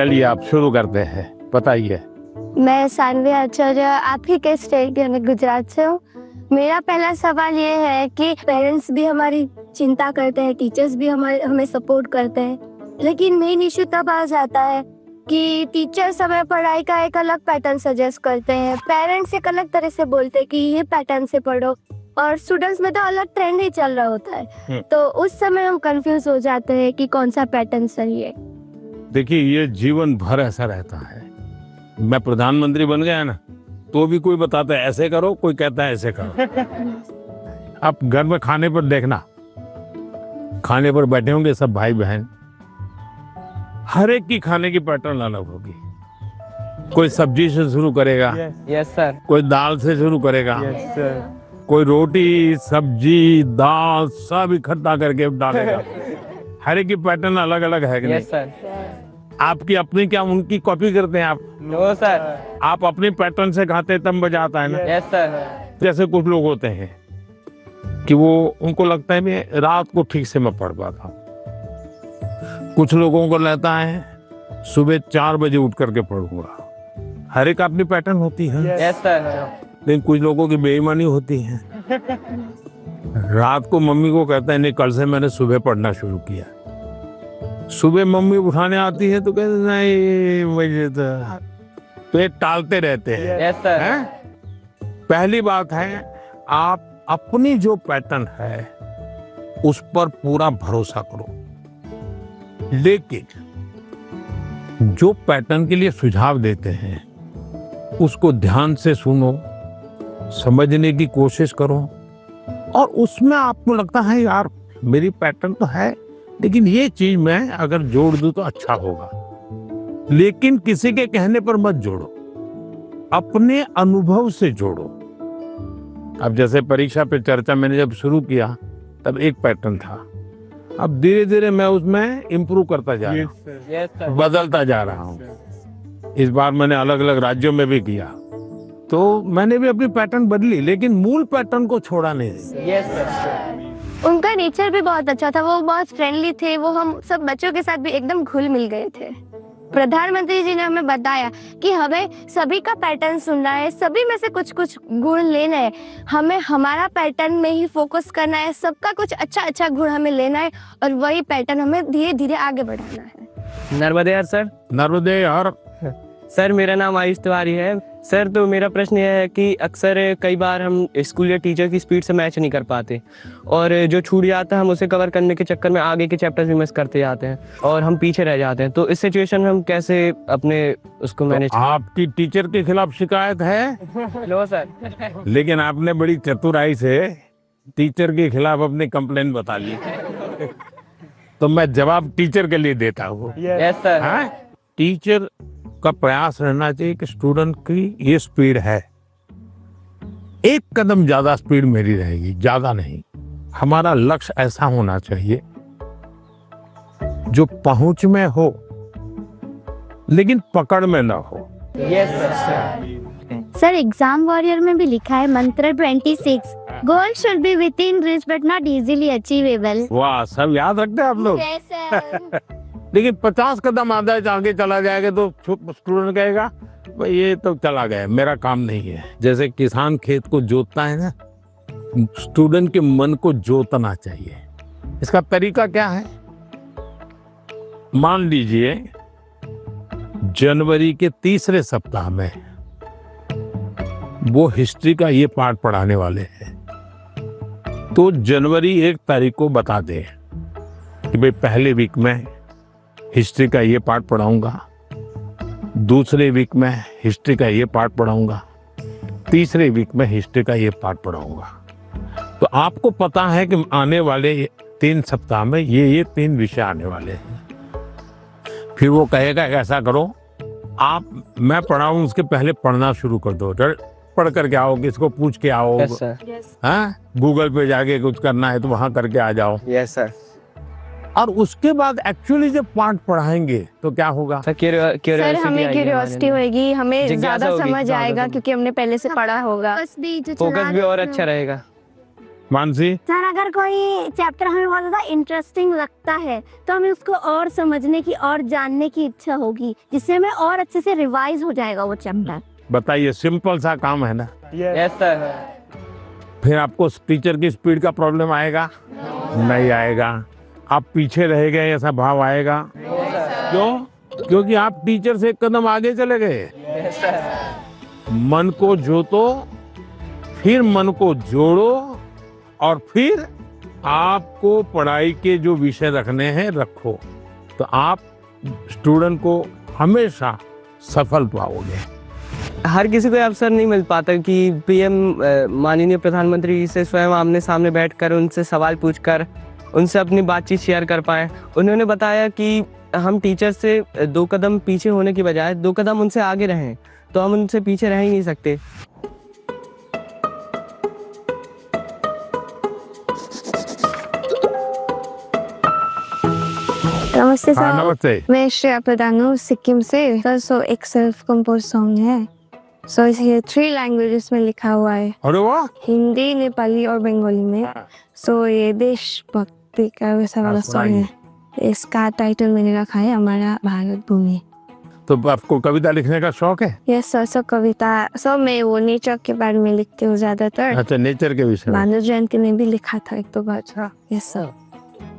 चलिए आप शुरू करते हैं, बताइए। मैं सानवी आचार्य आप ही के स्टेट के गुजरात से हूँ। मेरा पहला सवाल ये है कि पेरेंट्स भी हमारी चिंता करते हैं, टीचर्स भी हमें सपोर्ट करते हैं, लेकिन मेन इश्यू तब आ जाता है कि टीचर्स हमें पढ़ाई का एक अलग पैटर्न सजेस्ट करते हैं, पेरेंट्स एक अलग तरह से बोलते हैं कि ये पैटर्न से पढ़ो, और स्टूडेंट्स में तो अलग ट्रेंड ही चल रहा होता है। तो उस समय हम कंफ्यूज हो जाते हैं कि कौन सा पैटर्न सही है। देखिए, ये जीवन भर ऐसा रहता है। मैं प्रधानमंत्री बन गया ना, तो भी कोई बताता है ऐसे करो, कोई कहता है ऐसे करो। आप घर में खाने पर देखना, खाने पर बैठे होंगे सब भाई बहन, हर एक की खाने की पैटर्न अलग होगी। कोई सब्जी से शुरू करेगा, यस सर, कोई दाल से शुरू करेगा, यस सर, कोई रोटी सब्जी दाल सब इकट्ठा करके डालेगा। हर एक की पैटर्न अलग अलग है कि नहीं? Yes sir. आपकी अपनी क्या उनकी कॉपी करते हैं आप? No sir. आप अपने पैटर्न से खाते तब मजा आता है ना। Yes sir. जैसे कुछ लोग होते हैं कि वो उनको लगता है मैं रात को ठीक से मैं पढ़ पाता हूँ, कुछ लोगों को लगता है सुबह 4 बजे उठ करके पढ़ूंगा। हर एक अपनी पैटर्न होती है। Yes sir. लेकिन कुछ लोगों की बेईमानी होती है, रात को मम्मी को कहता है नहीं कल से मैंने सुबह पढ़ना शुरू किया। सुबह मम्मी उठाने आती है तो कहते नहीं मुझे तो ये टालते रहते हैं। Yes sir. हैं? पहली बात है आप अपनी जो पैटर्न है उस पर पूरा भरोसा करो, लेकिन जो पैटर्न के लिए सुझाव देते हैं उसको ध्यान से सुनो, समझने की कोशिश करो, और उसमें आपको लगता है यार मेरी पैटर्न तो है लेकिन ये चीज मैं अगर जोड़ दूं तो अच्छा होगा, लेकिन किसी के कहने पर मत जोड़ो, अपने अनुभव से जोड़ो। अब जैसे परीक्षा पे चर्चा मैंने जब शुरू किया तब एक पैटर्न था, अब धीरे धीरे मैं उसमें इम्प्रूव करता जा रहा हूँ, यस सर। बदलता जा रहा हूँ। इस बार मैंने अलग अलग राज्यों में भी किया तो मैंने भी अपनी पैटर्न बदली, लेकिन मूल पैटर्न को छोड़ा नहीं। Yes sir. उनका नेचर भी बहुत अच्छा था, वो बहुत फ्रेंडली थे, वो हम सब बच्चों के साथ भी एकदम घुल मिल गए थे। प्रधानमंत्री जी ने हमें बताया कि हमें सभी का पैटर्न सुनना है, सभी में से कुछ कुछ गुण लेना है, हमें हमारा पैटर्न में ही फोकस करना है, सबका कुछ अच्छा अच्छा गुण हमें लेना है और वही पैटर्न हमें धीरे धीरे आगे बढ़ाना है। नर्मदे यार सर। नर्मदे यार। सर मेरा नाम आयुष तिवारी है सर। तो मेरा प्रश्न यह है कि अक्सर कई बार हम स्कूल या टीचर की स्पीड से मैच नहीं कर पाते और जो छूट जाता है हम उसे कवर करने के चक्कर में आगे के चैप्टर्स भी मिस करते जाते हैं और हम पीछे रह जाते हैं। तो इस सिचुएशन में हम कैसे अपने उसको मैनेज? आपकी टीचर के खिलाफ शिकायत है? लो सर। लेकिन आपने बड़ी चतुराई से टीचर के खिलाफ अपनी कंप्लेंट बता ली, तो मैं जवाब टीचर के लिए देता हूँ। Yes sir. हाँ? टीचर का प्रयास रहना चाहिए कि स्टूडेंट की ये स्पीड है, एक कदम ज्यादा स्पीड मेरी रहेगी, ज्यादा नहीं। हमारा लक्ष्य ऐसा होना चाहिए जो पहुंच में हो लेकिन पकड़ में ना हो। Yes sir. Sir exam warrior में भी लिखा है मंत्र 26, goal should be with in reach but not easily achievable. वाह, सब याद रखते हैं आप लोग। लेकिन 50 कदम आगे चला जाएगा तो स्टूडेंट कहेगा भाई ये तो चला गया, मेरा काम नहीं है। जैसे किसान खेत को जोतता है ना, स्टूडेंट के मन को जोतना चाहिए। इसका तरीका क्या है? मान लीजिए जनवरी के तीसरे सप्ताह में वो हिस्ट्री का ये पार्ट पढ़ाने वाले हैं, तो जनवरी 1 तारीख को बता दे कि भाई पहले वीक में हिस्ट्री का ये पार्ट पढ़ाऊंगा, दूसरे वीक में हिस्ट्री का ये पार्ट पढ़ाऊंगा, तीसरे वीक में हिस्ट्री का ये पार्ट पढ़ाऊंगा। तो आपको पता है कि आने वाले 3 सप्ताह में ये 3 विषय आने वाले हैं। फिर वो कहेगा ऐसा करो आप, मैं पढ़ाऊं उसके पहले पढ़ना शुरू कर दो, पढ़ करके आओ, किसको पूछ के आओ। Yes sir. हाँ, गूगल पे जाके कुछ करना है तो वहां करके आ जाओ। Yes sir. और उसके बाद एक्चुअली जब पार्ट पढ़ाएंगे तो क्या होगा? सर हमें क्यूरियोसिटी होगी, हमें ज्यादा समझ आएगा क्योंकि हमने पहले से पढ़ा होगा, फोकस भी और अच्छा रहेगा। मानसी, सर अगर कोई चैप्टर हमें बहुत ज्यादा इंटरेस्टिंग लगता है तो हमें उसको और समझने की और जानने की इच्छा होगी, जिससे हमें और अच्छे से रिवाइज हो जाएगा वो चैप्टर। बताइए, सिंपल सा काम है ना। Yes sir. फिर आपको टीचर की स्पीड का प्रॉब्लम आएगा? नहीं आएगा। आप पीछे रह गए ऐसा भाव आएगा? क्यों? क्योंकि आप टीचर से एक कदम आगे चले गए। मन को जोतो, फिर मन को जोड़ो, और फिर आपको पढ़ाई के जो विषय रखने हैं रखो, तो आप स्टूडेंट को हमेशा सफल पाओगे। हर किसी को अवसर नहीं मिल पाता कि पीएम माननीय प्रधानमंत्री से स्वयं आमने सामने बैठकर उनसे सवाल पूछकर उनसे अपनी बातचीत शेयर कर पाए। उन्होंने बताया कि हम टीचर से 2 कदम पीछे होने की बजाय 2 कदम उनसे आगे रहें, तो हम उनसे पीछे रह ही नहीं सकते। नमस्ते हाँ, सर। नमस्ते। मैं श्रेया प्रधान हूँ सिक्किम से। सर सो एक सेल्फ कंपोज सॉन्ग है। सो ये 3 लैंग्वेजेस में लिखा हुआ है, अरे वाह। हिंदी, नेपाली और बंगाली में। सो ये देशभक्ति का वैसा वाला सॉन्ग है। इसका टाइटल मैंने रखा है हमारा भारत भूमि। तो आपको कविता लिखने का शौक है? Yes sir. सो कविता मैं वो नेचर के बारे में लिखती हूँ ज्यादातर। अच्छा, नेचर के विषय में। भानु जयंती में भी लिखा था 1-2 बार। Yes sir.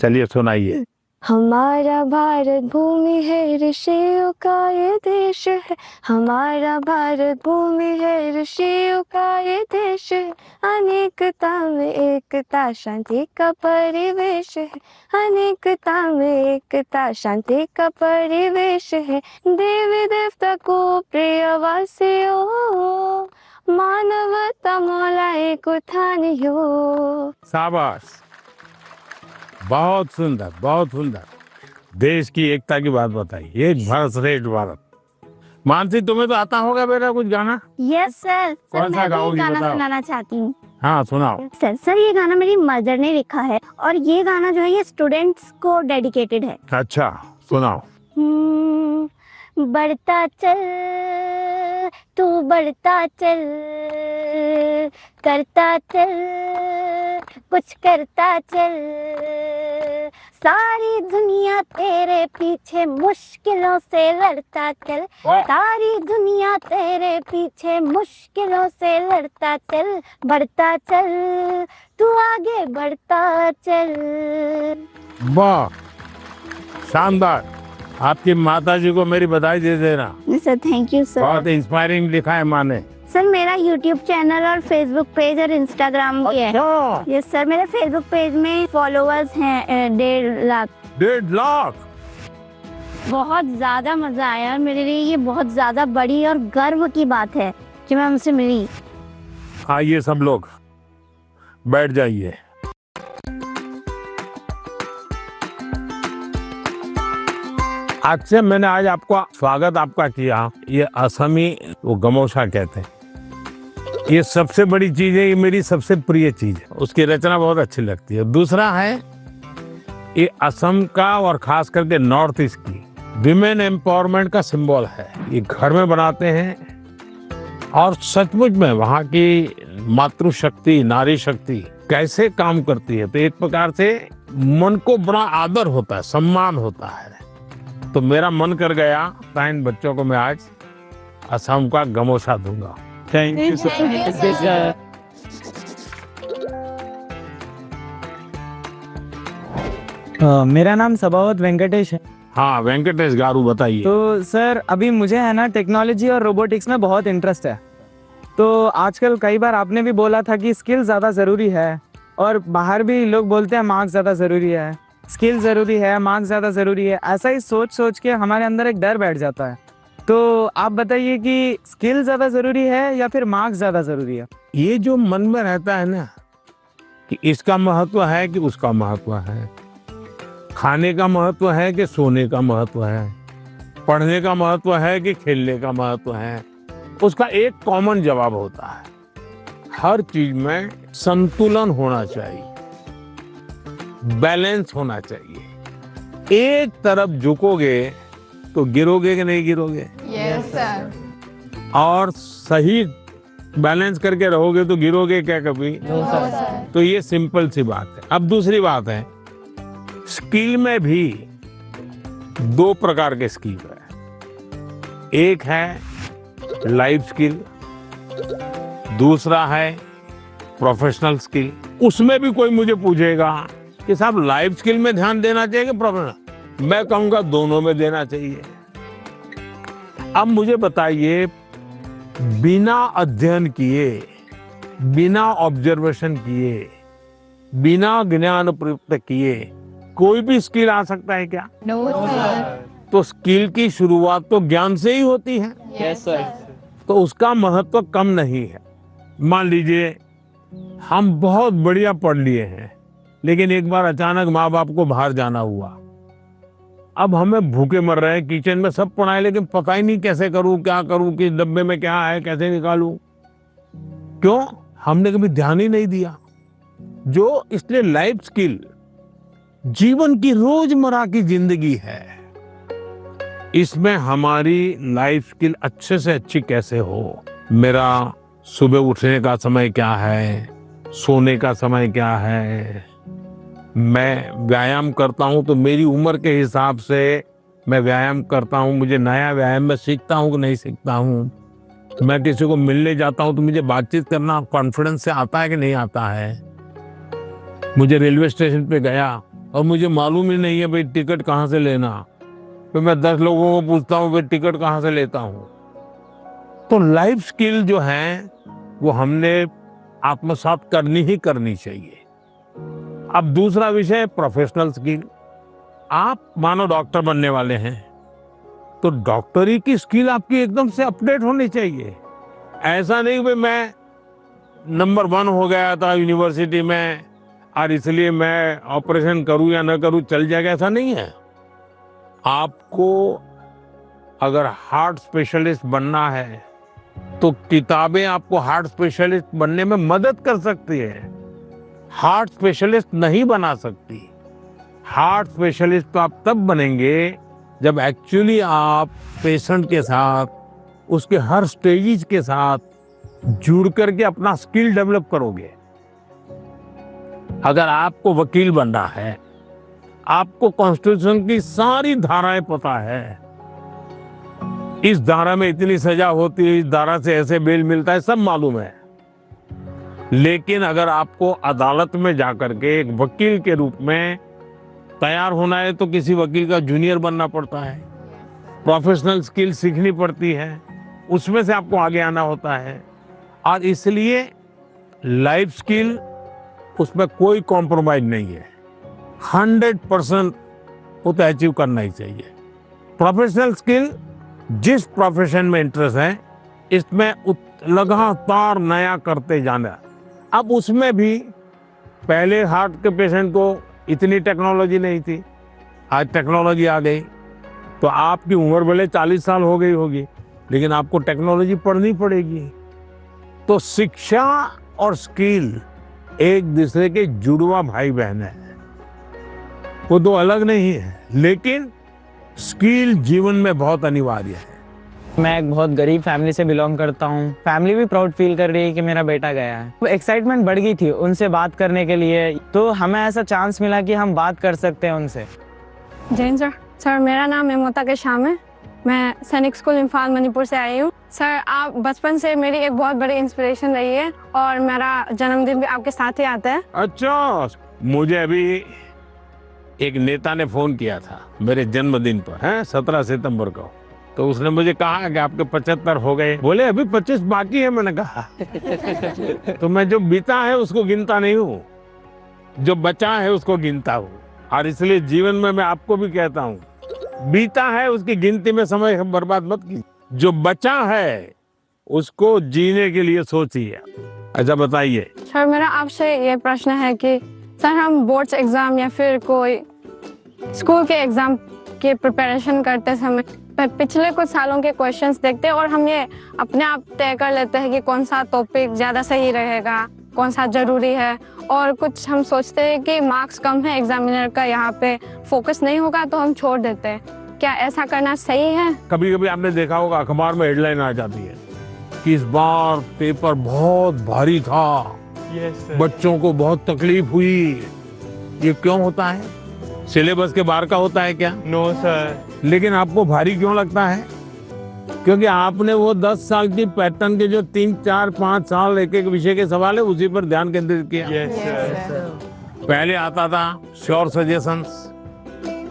चलिए सुनाइए। हमारा भारत भूमि है, ऋषियों का ये देश है। हमारा भारत भूमि है, ऋषियों का ये देश है। अनेकता में एकता, शांति का परिवेश है। अनेकता में एकता, शांति का परिवेश है। देवी देवता को प्रिय वासियों, मानवता मौला एक उठानियो। शाबाश, बहुत सुंदर, बहुत सुंदर। देश की एकता की बात बताई। एक भारत श्रेष्ठ भारत। मानसी, तुम्हें तो आता होगा बेटा कुछ गाना? Yes sir. कौन सा गाओगी, गाना बताओ। सुनाना चाहती हूँ। हाँ, सुनाओ। सर ये गाना मेरी मदर ने लिखा है और ये गाना जो है ये स्टूडेंट्स को डेडिकेटेड है। अच्छा, सुनाओ। बढ़ता चल तू, बढ़ता चल, करता चल, कुछ करता चल। सारी दुनिया तेरे पीछे मुश्किलों से लड़ता चल। सारी दुनिया तेरे पीछे मुश्किलों से लड़ता चल। बढ़ता चल तू, आगे बढ़ता चल। वाह, शानदार। आपकी माताजी को मेरी बधाई दे देना। Sir thank you sir. बहुत इंस्पायरिंग लिखा है माँ ने। सर मेरा यूट्यूब चैनल और फेसबुक पेज और इंस्टाग्राम भी है। Yes sir. मेरे फेसबुक पेज में फॉलोअर्स हैं 1.5 लाख। 1.5 लाख? बहुत ज्यादा मजा आया और मेरे लिए ये बहुत ज्यादा बड़ी और गर्व की बात है कि मैं उनसे मिली। आइए सब लोग बैठ जाइए। आज से मैंने आज आपका स्वागत आपका किया। ये असमी वो गमोसा कहते हैं। ये सबसे बड़ी चीज है, ये मेरी सबसे प्रिय चीज है। उसकी रचना बहुत अच्छी लगती है। दूसरा है ये असम का और खास करके नॉर्थ ईस्ट की विमेन एम्पावरमेंट का सिंबल है। ये घर में बनाते हैं और सचमुच में वहाँ की मातृशक्ति, नारी शक्ति कैसे काम करती है, तो एक प्रकार से मन को बड़ा आदर होता है, सम्मान होता है। तो मेरा मन कर गया था इन बच्चों को मैं आज असम का गमोसा दूंगा। Thank you sir. मेरा नाम सबावत वेंकटेश है। हाँ, वेंकटेश गारू, बताइए। तो सर अभी मुझे है ना टेक्नोलॉजी और रोबोटिक्स में बहुत इंटरेस्ट है। तो आजकल कई बार आपने भी बोला था कि स्किल ज़्यादा ज़रूरी है, और बाहर भी लोग बोलते हैं मार्क्स ज़्यादा ज़रूरी है, स्किल ज़रूरी है, मार्क्स ज़्यादा ज़रूरी है। ऐसा ही सोच सोच के हमारे अंदर एक डर बैठ जाता है। तो आप बताइए कि स्किल ज़्यादा ज़रूरी है या फिर मार्क्स ज़्यादा ज़रूरी है? ये जो मन में रहता है ना कि इसका महत्व है कि उसका महत्व है, खाने का महत्व है कि सोने का महत्व है, पढ़ने का महत्व है कि खेलने का महत्व है, उसका एक कॉमन जवाब होता है, हर चीज में संतुलन होना चाहिए, बैलेंस होना चाहिए। एक तरफ झुकोगे तो गिरोगे कि नहीं गिरोगे? Yes sir. और सही बैलेंस करके रहोगे तो गिरोगे क्या कभी? No sir. सर। तो ये सिंपल सी बात है। अब दूसरी बात है, स्किल में भी दो प्रकार के स्किल है। एक है लाइफ स्किल, दूसरा है प्रोफेशनल स्किल। उसमें भी कोई मुझे पूछेगा कि साहब लाइफ स्किल में ध्यान देना चाहिए कि प्रोफेशनल, मैं कहूंगा दोनों में देना चाहिए। अब मुझे बताइए, बिना अध्ययन किए, बिना ऑब्जर्वेशन किए, बिना ज्ञान प्राप्त किए कोई भी स्किल आ सकता है क्या? No sir. तो स्किल की शुरुआत तो ज्ञान से ही होती है, यस सर। तो उसका महत्व कम नहीं है। मान लीजिए हम बहुत बढ़िया पढ़ लिए हैं, लेकिन एक बार अचानक माँ बाप को बाहर जाना हुआ। अब हमें भूखे मर रहे हैं, किचन में सब पढ़ाए, लेकिन पता ही नहीं कैसे करूं, क्या करूं, किस डब्बे में क्या है, कैसे निकालूं। क्यों? हमने कभी ध्यान ही नहीं दिया। जो इसलिए लाइफ स्किल जीवन की रोजमर्रा की जिंदगी है, इसमें हमारी लाइफ स्किल अच्छे से अच्छी कैसे हो। मेरा सुबह उठने का समय क्या है, सोने का समय क्या है, मैं व्यायाम करता हूं तो मेरी उम्र के हिसाब से मैं व्यायाम करता हूं, मुझे नया व्यायाम में सीखता हूं कि नहीं सीखता हूं। मैं किसी को मिलने जाता हूं तो मुझे बातचीत करना कॉन्फिडेंस से आता है कि नहीं आता है। मुझे रेलवे स्टेशन पे गया और मुझे मालूम ही नहीं है भाई टिकट कहाँ से लेना, तो मैं 10 लोगों को पूछता हूँ भाई टिकट कहाँ से लेता हूँ। तो लाइफ स्किल जो है वो हमने आत्मसात करनी ही करनी चाहिए। अब दूसरा विषय प्रोफेशनल स्किल। आप मानो डॉक्टर बनने वाले हैं, तो डॉक्टरी की स्किल आपकी एकदम से अपडेट होनी चाहिए। ऐसा नहीं कि मैं नंबर 1 हो गया था यूनिवर्सिटी में और इसलिए मैं ऑपरेशन करूं या न करूं चल जाएगा, ऐसा नहीं है। आपको अगर हार्ट स्पेशलिस्ट बनना है तो किताबें आपको हार्ट स्पेशलिस्ट बनने में मदद कर सकती है, हार्ट स्पेशलिस्ट नहीं बना सकती। हार्ट स्पेशलिस्ट तो आप तब बनेंगे जब एक्चुअली आप पेशेंट के साथ, उसके हर स्टेजेस के साथ जुड़ करके अपना स्किल डेवलप करोगे। अगर आपको वकील बनना है, आपको कॉन्स्टिट्यूशन की सारी धाराएं पता है, इस धारा में इतनी सजा होती है, इस धारा से ऐसे बेल मिलता है, सब मालूम है। लेकिन अगर आपको अदालत में जाकर के एक वकील के रूप में तैयार होना है तो किसी वकील का जूनियर बनना पड़ता है, प्रोफेशनल स्किल सीखनी पड़ती है, उसमें से आपको आगे आना होता है। और इसलिए लाइफ स्किल, उसमें कोई कॉम्प्रोमाइज नहीं है, 100% वो तो अचीव करना ही चाहिए। प्रोफेशनल स्किल, जिस प्रोफेशन में इंटरेस्ट है, इसमें लगातार नया करते जाना। अब उसमें भी पहले हार्ट के पेशेंट को इतनी टेक्नोलॉजी नहीं थी, आज टेक्नोलॉजी आ गई, तो आपकी उम्र भले 40 साल हो गई होगी, लेकिन आपको टेक्नोलॉजी पढ़नी पड़ेगी। तो शिक्षा और स्किल एक दूसरे के जुड़वा भाई बहन है, वो दो अलग नहीं है, लेकिन स्किल जीवन में बहुत अनिवार्य है। मैं एक बहुत गरीब फैमिली से बिलोंग करता हूँ। फैमिली भी प्राउड फील कर रही है कि मेरा बेटा गया है। एक्साइटमेंट बढ़ गई थी उनसे बात करने के लिए, तो हमें ऐसा चांस मिला कि हम बात कर सकते हैं उनसे। जैन सर। सर मेरा नाम ममता के शाम है, मैं सैनिक स्कूल इम्फाल मणिपुर से आई हूँ। सर आप बचपन से मेरी एक बहुत बड़ी इंस्पिरेशन रही है और मेरा जन्मदिन भी आपके साथ ही आता है। अच्छा, मुझे अभी एक नेता ने फोन किया था मेरे जन्मदिन पर, है 17 सितंबर को, तो उसने मुझे कहा कि आपके 75 हो गए, बोले अभी 25 बाकी है। मैंने कहा तो मैं जो बीता है उसको गिनता नहीं हूँ, जो बचा है उसको गिनता हूँ। और इसलिए जीवन में मैं आपको भी कहता हूँ, बीता है उसकी गिनती में समय बर्बाद मत कीजिए, जो बचा है उसको जीने के लिए सोचिए। अच्छा बताइए। सर मेरा आपसे ये प्रश्न है कि सर हम बोर्ड्स एग्जाम या फिर कोई स्कूल के एग्जाम के प्रिपरेशन करते समय पिछले कुछ सालों के क्वेश्चंस देखते हैं और हम ये अपने आप तय कर लेते हैं कि कौन सा टॉपिक ज़्यादा सही रहेगा, कौन सा ज़रूरी है, और कुछ हम सोचते हैं कि मार्क्स कम है एग्जामिनर का, यहाँ पे फोकस नहीं होगा तो हम छोड़ देते हैं। क्या ऐसा करना सही है? कभी कभी आपने देखा होगा अखबार में हेडलाइन आ जाती है कि इस बार पेपर बहुत भारी था, बच्चों को बहुत तकलीफ हुई। ये क्यों होता है? सिलेबस के बाहर का होता है क्या? No sir. लेकिन आपको भारी क्यों लगता है? क्योंकि आपने वो 10 साल की पैटर्न के जो 3, 4, 5 साल एक एक विषय के सवाल है उसी पर ध्यान केंद्रित किया। पहले आता था श्योर सजेशंस,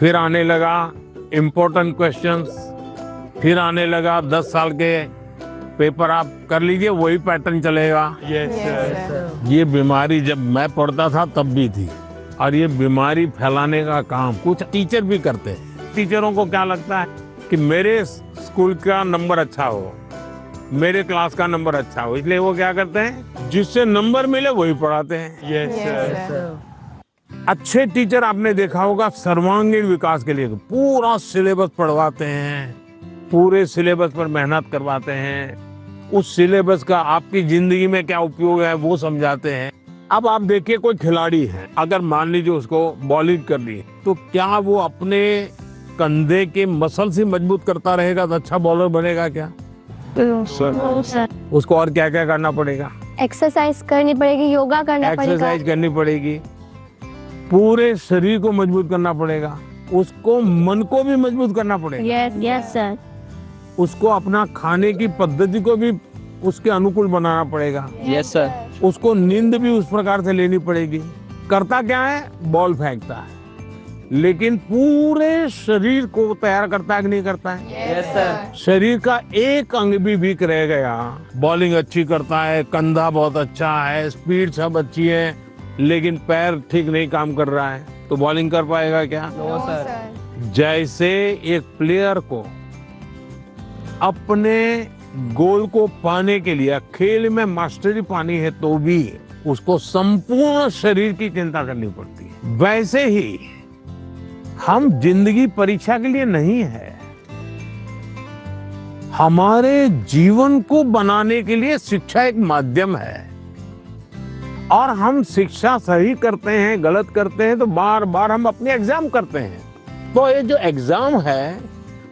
फिर आने लगा इम्पोर्टेंट क्वेश्चंस, फिर आने लगा 10 साल के पेपर आप कर लीजिए वही पैटर्न चलेगा। ये बीमारी जब मैं पढ़ता था तब भी थी, और ये बीमारी फैलाने का काम कुछ टीचर भी करते हैं। टीचरों को क्या लगता है कि मेरे स्कूल का नंबर अच्छा हो, मेरे क्लास का नंबर अच्छा हो, इसलिए वो क्या करते हैं, जिससे नंबर मिले वही पढ़ाते हैं। अच्छे टीचर आपने देखा होगा सर्वांगीण विकास के लिए पूरा सिलेबस पढ़वाते हैं, पूरे सिलेबस पर मेहनत करवाते हैं, उस सिलेबस का आपकी जिंदगी में क्या उपयोग है वो समझाते हैं। अब आप देखिए कोई खिलाड़ी है, अगर मान लीजिए उसको बॉलिंग करनी है तो क्या वो अपने कंधे के मसल से मजबूत करता रहेगा तो अच्छा बॉलर बनेगा क्या? सर उसको और क्या क्या करना पड़ेगा? एक्सरसाइज करनी पड़ेगी, योगा करना पड़ेगा, एक्सरसाइज करनी पड़ेगी, पूरे शरीर को मजबूत करना पड़ेगा, उसको मन को भी मजबूत करना पड़ेगा। Yes sir. उसको अपना खाने की पद्धति को भी उसके अनुकूल बनाना पड़ेगा। Yes sir. उसको नींद भी उस प्रकार से लेनी पड़ेगी। करता क्या है? बॉल फेंकता है, लेकिन पूरे शरीर को तैयार करता है कि नहीं करता है? Yes sir. शरीर का एक अंग भी वीक रह गया, बॉलिंग अच्छी करता है, कंधा बहुत अच्छा है, स्पीड सब अच्छी है, लेकिन पैर ठीक नहीं काम कर रहा है तो बॉलिंग कर पाएगा क्या? No sir. जैसे एक प्लेयर को अपने गोल को पाने के लिए खेल में मास्टरी पानी है तो भी उसको संपूर्ण शरीर की चिंता करनी पड़ती है, वैसे ही हम जिंदगी परीक्षा के लिए नहीं है, हमारे जीवन को बनाने के लिए शिक्षा एक माध्यम है। और हम शिक्षा सही करते हैं, गलत करते हैं तो बार बार हम अपने एग्जाम करते हैं। तो ये जो एग्जाम है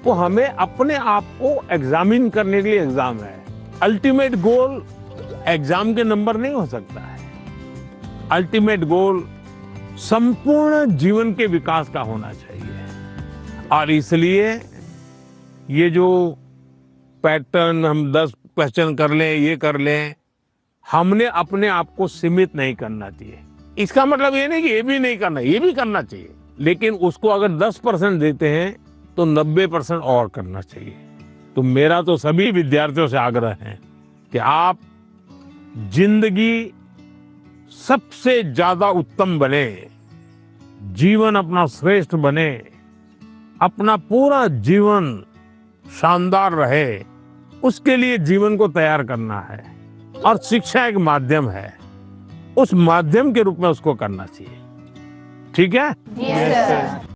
वो हमें अपने आप को एग्जामिन करने के लिए एग्जाम है। अल्टीमेट गोल एग्जाम के नंबर नहीं हो सकता है। अल्टीमेट गोल संपूर्ण जीवन के विकास का होना चाहिए। और इसलिए ये जो पैटर्न हम 10 क्वेश्चन कर लें, ये कर लें, हमने अपने आप को सीमित नहीं करना चाहिए। इसका मतलब ये नहीं कि ये भी नहीं करना, ये भी करना चाहिए, लेकिन उसको अगर 10% देते हैं तो 90% और करना चाहिए। तो मेरा तो सभी विद्यार्थियों से आग्रह है कि आप जिंदगी सबसे ज्यादा उत्तम बने, जीवन अपना श्रेष्ठ बने, अपना पूरा जीवन शानदार रहे, उसके लिए जीवन को तैयार करना है। और शिक्षा एक माध्यम है, उस माध्यम के रूप में उसको करना चाहिए। ठीक है? Yes sir.